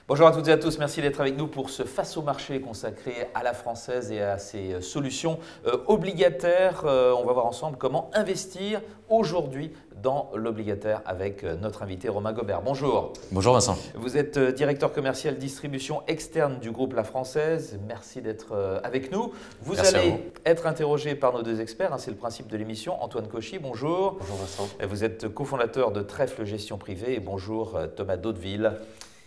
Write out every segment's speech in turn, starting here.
Bonjour à toutes et à tous, merci d'être avec nous pour ce Face au marché consacré à la française et à ses solutions obligataires. On va voir ensemble comment investir aujourd'hui dans l'obligataire avec notre invité Romain Gobert. Bonjour. Bonjour Vincent. Vous êtes directeur commercial distribution externe du groupe La Française. Merci d'être avec nous. Vous Merci allez être interrogé par nos deux experts, c'est le principe de l'émission. Antoine Cauchy, bonjour. Bonjour Vincent. Vous êtes cofondateur de Trèfle Gestion Privée et bonjour Thomas Daudeville.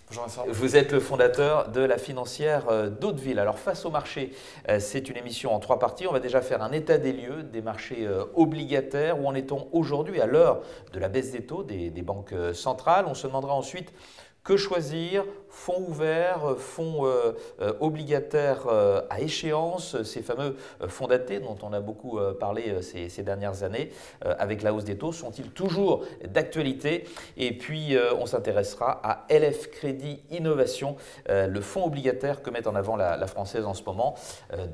Bonjour Vincent. Vous êtes le fondateur de la financière d'Hauteville. Alors face au marché, c'est une émission en 3 parties. On va déjà faire un état des lieux des marchés obligataires. Où en est-on aujourd'hui à l'heure de la baisse des taux des banques centrales? On se demandera ensuite que choisir, fonds ouverts, fonds obligataires à échéance, ces fameux fonds datés dont on a beaucoup parlé ces dernières années avec la hausse des taux, sont-ils toujours d'actualité? Et puis on s'intéressera à LF Crédit Innovation, le fonds obligataire que met en avant la Française en ce moment.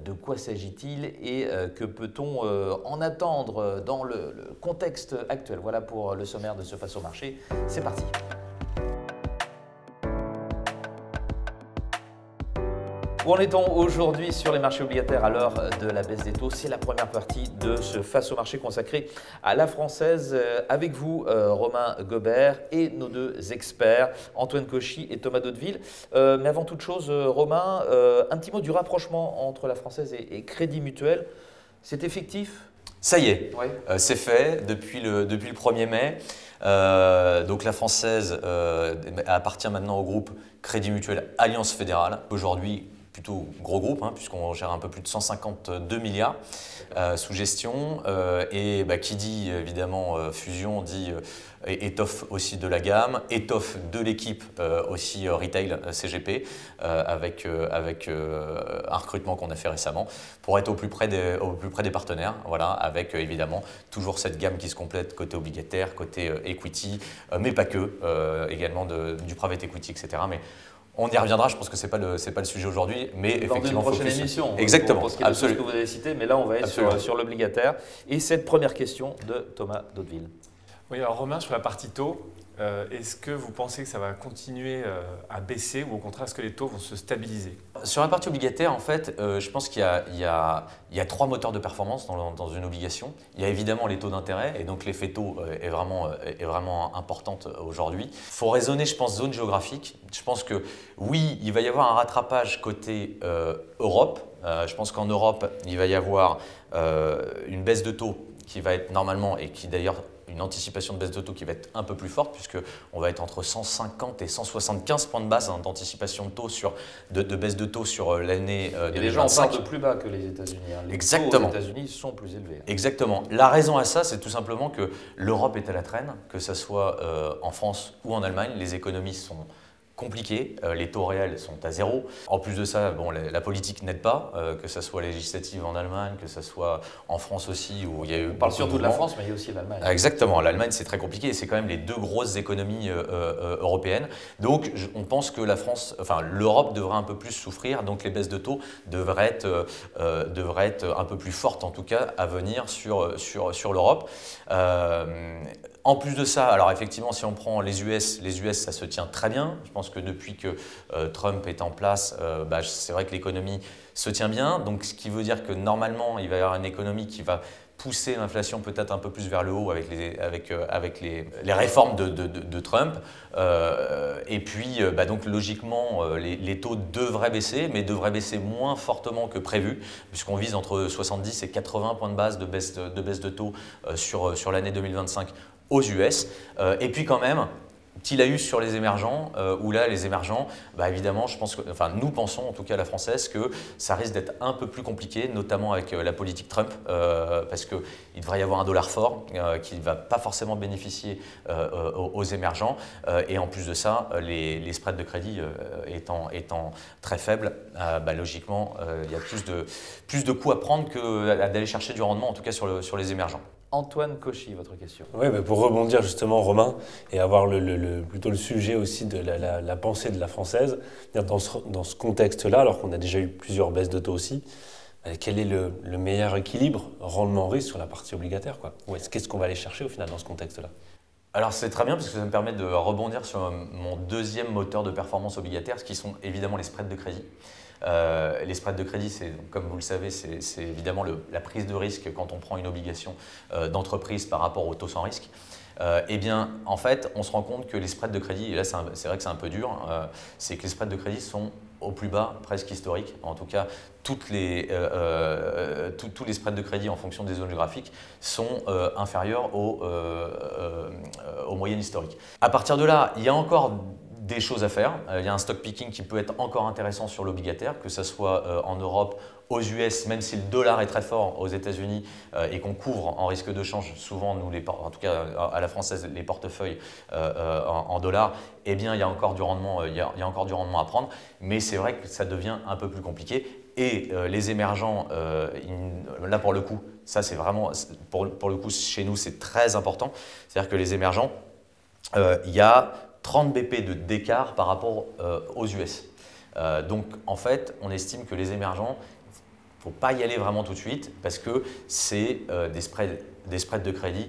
De quoi s'agit-il et que peut-on en attendre dans le contexte actuel? Voilà pour le sommaire de ce Face au marché. C'est parti. Où en est-on aujourd'hui sur les marchés obligataires à l'heure de la baisse des taux? C'est la première partie de ce Face au marché consacré à la Française. Avec vous, Romain Gobert et nos deux experts, Antoine Cauchy et Thomas Daudeville. Mais avant toute chose, Romain, un petit mot du rapprochement entre la Française et Crédit Mutuel. C'est effectif? Ça y est, Ouais. c'est fait depuis le 1er mai. Donc la Française appartient maintenant au groupe Crédit Mutuel Alliance Fédérale. Aujourd'hui, plutôt gros groupe, puisqu'on gère un peu plus de 152 milliards sous gestion. Et qui dit évidemment fusion, dit étoffe aussi de la gamme, étoffe de l'équipe aussi retail CGP avec un recrutement qu'on a fait récemment pour être au plus près des partenaires, voilà, avec évidemment toujours cette gamme qui se complète côté obligataire, côté equity, mais pas que, également du private equity, etc. Mais on y reviendra, je pense que ce n'est pas le sujet aujourd'hui, mais lors effectivement, d'une prochaine émission. Exactement, pour ce qui est de tout ce que vous avez cité, mais là on va être sur l'obligataire. Et cette première question de Thomas Daudeville. Oui, alors Romain, sur la partie taux, est-ce que vous pensez que ça va continuer à baisser ou au contraire, est-ce que les taux vont se stabiliser? Sur la partie obligataire, en fait, je pense qu'il y a 3 moteurs de performance dans une obligation. Il y a évidemment les taux d'intérêt, et donc l'effet taux est vraiment importante aujourd'hui. Il faut raisonner, je pense, zone géographique. Je pense que oui, il va y avoir un rattrapage côté Europe. Je pense qu'en Europe, il va y avoir une baisse de taux qui va être normalement, et qui d'ailleurs une anticipation de baisse de taux qui va être un peu plus forte, puisqu'on va être entre 150 et 175 points de base d'anticipation de baisse de taux sur l'année 2025. Et les gens partent de plus bas que les États-Unis. Les Exactement. taux aux États-Unis sont plus élevés. Exactement. La raison à ça, c'est tout simplement que l'Europe est à la traîne, que ce soit en France ou en Allemagne. Les économies sont compliqué, les taux réels sont à 0. En plus de ça, la politique n'aide pas, que ce soit législative en Allemagne, que ce soit en France aussi, où il y a eu. On parle surtout de la France, mais il y a aussi l'Allemagne. Exactement, l'Allemagne c'est très compliqué et c'est quand même les 2 grosses économies européennes. Donc on pense que l'Europe devrait un peu plus souffrir, donc les baisses de taux devraient être un peu plus fortes en tout cas à venir sur l'Europe. En plus de ça, alors effectivement, si on prend les US, ça se tient très bien. Je pense que depuis que Trump est en place, c'est vrai que l'économie se tient bien. Donc, ce qui veut dire que normalement, il va y avoir une économie qui va pousser l'inflation peut-être un peu plus vers le haut avec les réformes de Trump. Et puis, donc logiquement, les taux devraient baisser, mais devraient baisser moins fortement que prévu, puisqu'on vise entre 70 et 80 points de base de baisse de taux sur l'année 2025 aux US. Et puis quand même, qu'il a eu sur les émergents, où là, les émergents, évidemment, nous pensons, en tout cas la Française, que ça risque d'être un peu plus compliqué, notamment avec la politique Trump, parce qu'il devrait y avoir un dollar fort qui ne va pas forcément bénéficier aux émergents. Et en plus de ça, les spreads de crédit étant très faibles, logiquement, il y a plus de coûts à prendre que d'aller chercher du rendement, en tout cas sur les émergents. Antoine Cauchy, votre question. Oui, pour rebondir justement, Romain, et avoir plutôt le sujet aussi de la pensée de la Française, dans ce contexte-là, alors qu'on a déjà eu plusieurs baisses de taux aussi, quel est le meilleur équilibre rendement-risque sur la partie obligataire, quoi? Qu'est-ce qu'on va aller chercher au final dans ce contexte-là? Alors c'est très bien parce que ça me permet de rebondir sur mon deuxième moteur de performance obligataire, ce qui sont évidemment les spreads de crédit. Les spreads de crédit, comme vous le savez, c'est évidemment la prise de risque quand on prend une obligation d'entreprise par rapport au taux sans risque. Eh bien, en fait, on se rend compte que les spreads de crédit, et là c'est vrai que c'est un peu dur, c'est que les spreads de crédit sont au plus bas, presque historique. En tout cas, tous les spreads de crédit en fonction des zones géographiques sont inférieurs aux moyennes historiques. À partir de là, il y a encore des choses à faire. Il y a un stock picking qui peut être encore intéressant sur l'obligataire, que ce soit en Europe, aux US, même si le dollar est très fort aux États-Unis et qu'on couvre en risque de change, souvent, nous, en tout cas à la française, les portefeuilles en dollars, eh bien, il y a encore du rendement, il y a encore du rendement à prendre. Mais c'est vrai que ça devient un peu plus compliqué. Et les émergents, là pour le coup, ça c'est vraiment, pour le coup, chez nous, c'est très important. C'est-à-dire que les émergents, il y a 30 BP d'écart par rapport aux US. Donc en fait, on estime que les émergents, il ne faut pas y aller vraiment tout de suite parce que c'est des spreads de crédit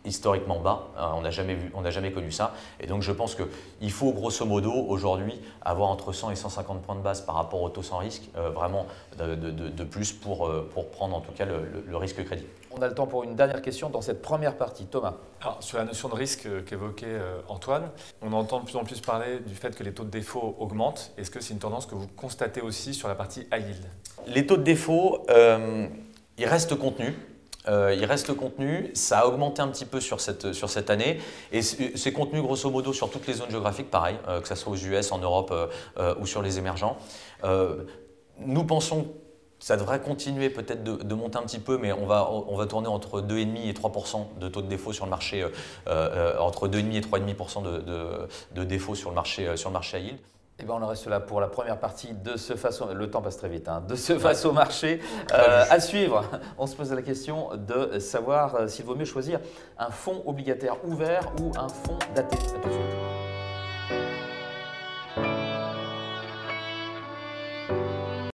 historiquement bas. On n'a jamais connu ça. Et donc je pense qu'il faut grosso modo aujourd'hui avoir entre 100 et 150 points de base par rapport au taux sans risque, vraiment de plus pour prendre en tout cas le risque crédit. On a le temps pour une dernière question dans cette première partie. Thomas. Alors, sur la notion de risque qu'évoquait Antoine, on entend de plus en plus parler du fait que les taux de défaut augmentent. Est-ce que c'est une tendance que vous constatez aussi sur la partie high yield? Les taux de défaut, ils restent contenus. Ça a augmenté un petit peu sur cette année et c'est contenu grosso modo sur toutes les zones géographiques, pareil, que ce soit aux US, en Europe ou sur les émergents. Nous pensons que ça devrait continuer peut-être de monter un petit peu, mais on va tourner entre 2,5 et 3% de taux de défaut sur le marché, entre 2,5 et 3,5% de défaut sur le marché high yield. Eh bien, on en reste là pour la première partie de ce le temps passe très vite, hein, de ce face au marché. À suivre, on se pose la question de savoir s'il vaut mieux choisir un fonds obligataire ouvert ou un fonds daté. À tout de suite.